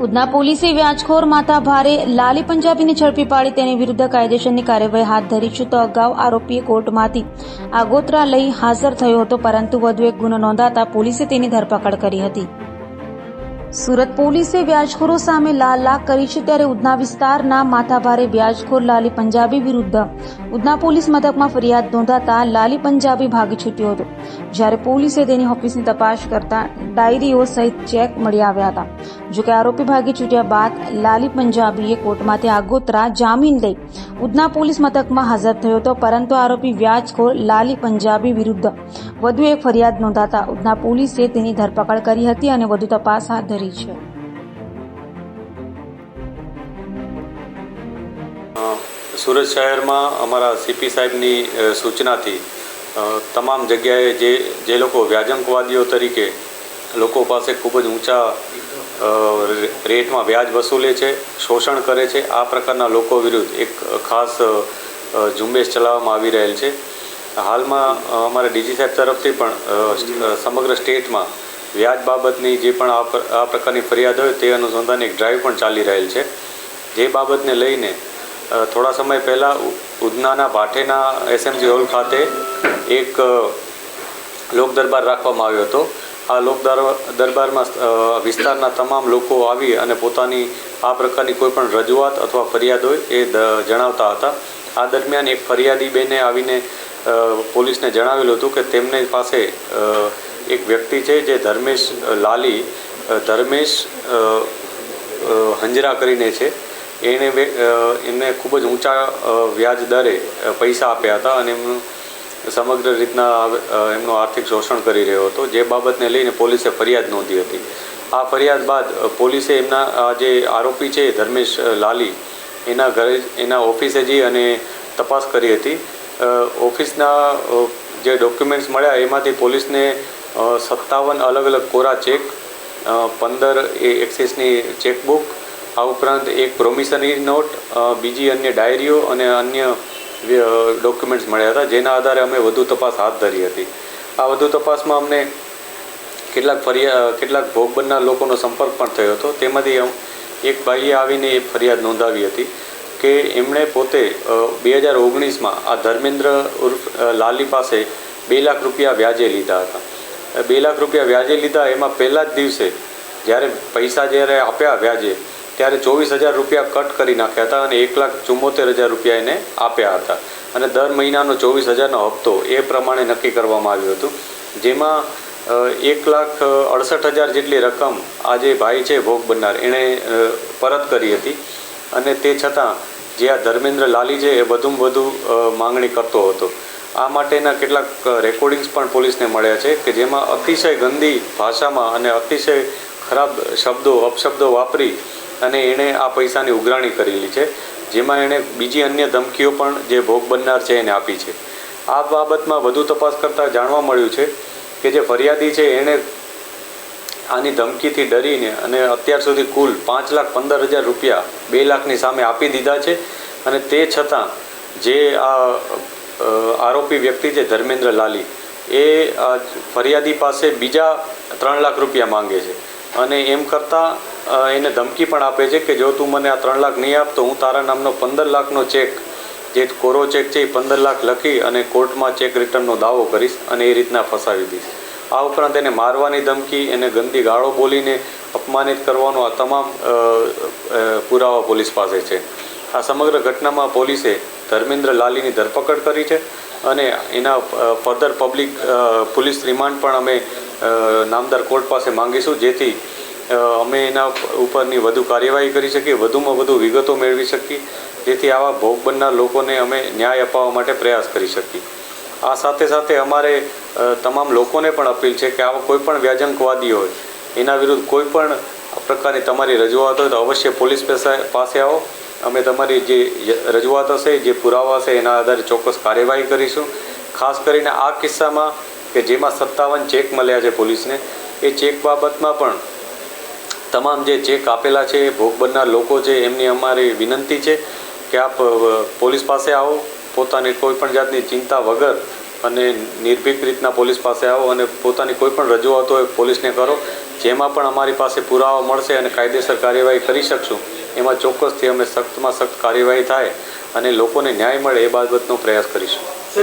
ઉધના પોલીસે વ્યાજખોર માથાભારે લાલી પંજાબીને ઝડપી પાડી તેની વિરુદ્ધ કાયદેસરની કાર્યવાહી હાથ ધરી છે. તો અગાઉ આરોપીએ કોર્ટમાંથી આગોતરા લઈ હાજર થયો હતો, પરંતુ વધુ એક ગુનો નોંધાતા પોલીસે તેની ધરપકડ કરી હતી. સુરત પોલીસે વ્યાજખોરો સામે લાખ કરી છે. ત્યારે ઉધના વિસ્તારના માથાભારે વ્યાજખોર લાલી પંજાબી વિરુદ્ધ ઉધના પોલીસ મથકમાં ફરિયાદ નોંધાતા લાલી પંજાબી ભાગી છૂટ્યો હતો. જ્યારે પોલીસે તેની ઓફિસની તપાસ કરતા ડાયરીઓ સહિત ચેક મળી આવ્યા હતા. જોકે આરોપી ભાગી છૂટ્યા બાદ લાલી પંજાબીએ કોર્ટમાંથી આગોતરા જામીન લઈ ઉધના પોલીસ મથકમાં હાજર થયો હતો, પરંતુ આરોપી વ્યાજખોર લાલી પંજાબી વિરુદ્ધ વધુ એક ફરિયાદ નોંધાતા ઉધના પોલીસે તેની ધરપકડ કરી હતી અને વધુ તપાસ હાથ ધરી છે. સુરત શહેરમાં અમારા સીપી સાહેબની સૂચનાથી તમામ જગ્યાએ જે લોકો વ્યાજંકવાદીઓ તરીકે લોકો પાસે ખૂબ જ ઊંચા રેટમાં વ્યાજ વસૂલે છે, શોષણ કરે છે, આ પ્રકારના લોકો વિરુદ્ધ એક ખાસ ઝુંબેશ ચલાવવામાં આવી રહેલ છે. હાલમાં અમારા ડીજી સાહેબ તરફથી પણ સમગ્ર સ્ટેટમાં વ્યાજ બાબતની જે પણ આ પ્રકારની ફરિયાદ હોય તે અનુસંધાને એક ડ્રાઈવ પણ ચાલી રહેલ છે. જે બાબતને લઈને થોડા સમય પહેલાં ઉધનાના ભાઠેના એસએમસી હોલ ખાતે એક લોક દરબાર રાખવામાં આવ્યો હતો. આ લોક દરબારમાં વિસ્તારના તમામ લોકો આવી અને પોતાની આ પ્રકારની કોઈ પણ રજૂઆત અથવા ફરિયાદ હોય એ જણાવતા હતા. આ દરમિયાન એક ફરિયાદી બેને આવીને પોલીસને જણાવેલું હતું કે તેમની પાસે એક વ્યક્તિ છે જે ધર્મેશ હંજરા કરીને છે. એમને ખૂબ જ ઊંચા વ્યાજ દરે પૈસા આપ્યા હતા અને એમનું સમગ્ર રીતના એમનું આર્થિક શોષણ કરી રહ્યો હતો. જે બાબતને લઈને પોલીસે ફરિયાદ નોંધી હતી. આ ફરિયાદ બાદ પોલીસે એમના જે આરોપી છે ધર્મેશ લાલી એના ઘરે એના ઓફિસે જઈ અને તપાસ કરી હતી. ઓફિસના જે ડોક્યુમેન્ટ્સ મળ્યા એમાંથી પોલીસને 57 અલગ અલગ કોરા ચેક, 15 એક્સિસની ચેકબુક, આ ઉપરાંત એક પ્રોમિસનરી નોટ, બીજી અન્ય ડાયરીઓ અને અન્ય ડોક્યુમેન્ટ્સ મળ્યા હતા, જેના આધારે અમે વધુ તપાસ હાથ ધરી હતી. આ વધુ તપાસમાં અમને કેટલાક ભોગ બનનાર લોકોનો સંપર્ક પણ થયો હતો. તેમાંથી એક ભાઈએ આવીને એ ફરિયાદ નોંધાવી હતી કે એમણે પોતે 2019માં આ ધર્મેન્દ્ર ઉર્ફ લાલી પાસે 2 લાખ રૂપિયા વ્યાજે લીધા હતા. 2 લાખ રૂપિયા વ્યાજે લીધા એમાં પહેલા જ દિવસે જ્યારે આપ્યા વ્યાજે ત્યારે 24,000 રૂપિયા કટ કરી નાખ્યા હતા અને 1,74,000 રૂપિયા એને આપ્યા હતા. અને દર મહિનાનો 24,000નો હપ્તો એ પ્રમાણે નક્કી કરવામાં આવ્યું હતું, જેમાં 1,68,000 જેટલી રકમ આ જે ભાઈ છે ભોગ બનનાર એણે પરત કરી હતી. અને તે છતાં જે આ ધર્મેન્દ્ર લાલી છે એ વધુમાં વધુ માંગણી કરતો હતો. આ માટેના કેટલાક રેકોર્ડિંગ્સ પણ પોલીસને મળ્યા છે કે જેમાં અતિશય ગંદી ભાષામાં અને અતિશય ખરાબ અપશબ્દો વાપરી અને એણે આ પૈસાની ઉઘરાણી કરેલી છે, જેમાં એણે બીજી અન્ય ધમકીઓ પણ જે ભોગ બનનાર છે એને આપી છે. આ બાબતમાં વધુ તપાસ કરતાં જાણવા મળ્યું છે કે જે ફરિયાદી છે એણે આની ધમકીથી ડરીને અને અત્યાર સુધી કુલ 5,15,000 રૂપિયા 2 લાખની સામે આપી દીધા છે. અને તે છતાં જે આ આરોપી વ્યક્તિ છે ધર્મેન્દ્ર લાલી એ ફરિયાદી પાસે બીજા 3 લાખ રૂપિયા માંગે છે અને એમ કરતાં એને ધમકી પણ આપે છે કે જો તું મને આ 3 લાખ નહીં આપ તો હું તારા નામનો 15 લાખનો ચેક, જે કોરો ચેક છે એ 15 લાખ લખી અને કોર્ટમાં ચેક રિટર્નનો દાવો કરીશ અને એ રીતના ફસાવી દઈશ. આ ઉપરાંત એને મારવાની ધમકી, એને ગંદી ગાળો બોલીને અપમાનિત કરવાનો આ તમામ પુરાવા પોલીસ પાસે છે. આ સમગ્ર ઘટનામાં પોલીસે ધર્મેન્દ્ર લાલીની ધરપકડ કરી છે અને એના ફર્ધર પોલીસ રિમાન્ડ પણ અમે નામદાર કોર્ટ પાસે માંગીશું, જેથી અમે એના ઉપરની વધુ કાર્યવાહી કરી શકીએ, વધુમાં વધુ વિગતો મેળવી શકીએ, જેથી આવા ભોગ બનનાર લોકોને અમે ન્યાય અપાવવા માટે પ્રયાસ કરી શકીએ. આ સાથે સાથે અમારે તમામ લોકોને પણ અપીલ છે કે આવા કોઈ પણ વ્યાજંકવાદી હોય એના વિરુદ્ધ કોઈ પણ પ્રકારની તમારી રજૂઆત હોય તો અવશ્ય પોલીસ પાસે આવો. અમે તમારી જે રજૂઆત હશે, જે પુરાવા હશે એના આધારે ચોક્કસ કાર્યવાહી કરીશું. ખાસ કરીને આ કિસ્સામાં કે જેમાં 57 ચેક મળ્યા છે પોલીસને, એ ચેક બાબતમાં પણ તમામ જે ચેક આપેલા છે ભોગ બનનાર લોકો છે એમની અમારી વિનંતી છે કે આપ પોલીસ પાસે આવો, પોતાની કોઈ પણ જાતની ચિંતા વગર અને નિર્ભીક રીતના પોલીસ પાસે આવો અને પોતાની કોઈ પણ રજૂઆત હોય પોલીસને કરો. જેમાં પણ અમારી પાસે પુરાવા મળશે અને કાયદેસર કાર્યવાહી કરી શકશું એમાં ચોક્કસથી અમે સખ્તમાં સખ્ત કાર્યવાહી થાય અને લોકોને ન્યાય મળે એ બાબતનો પ્રયાસ કરીશું.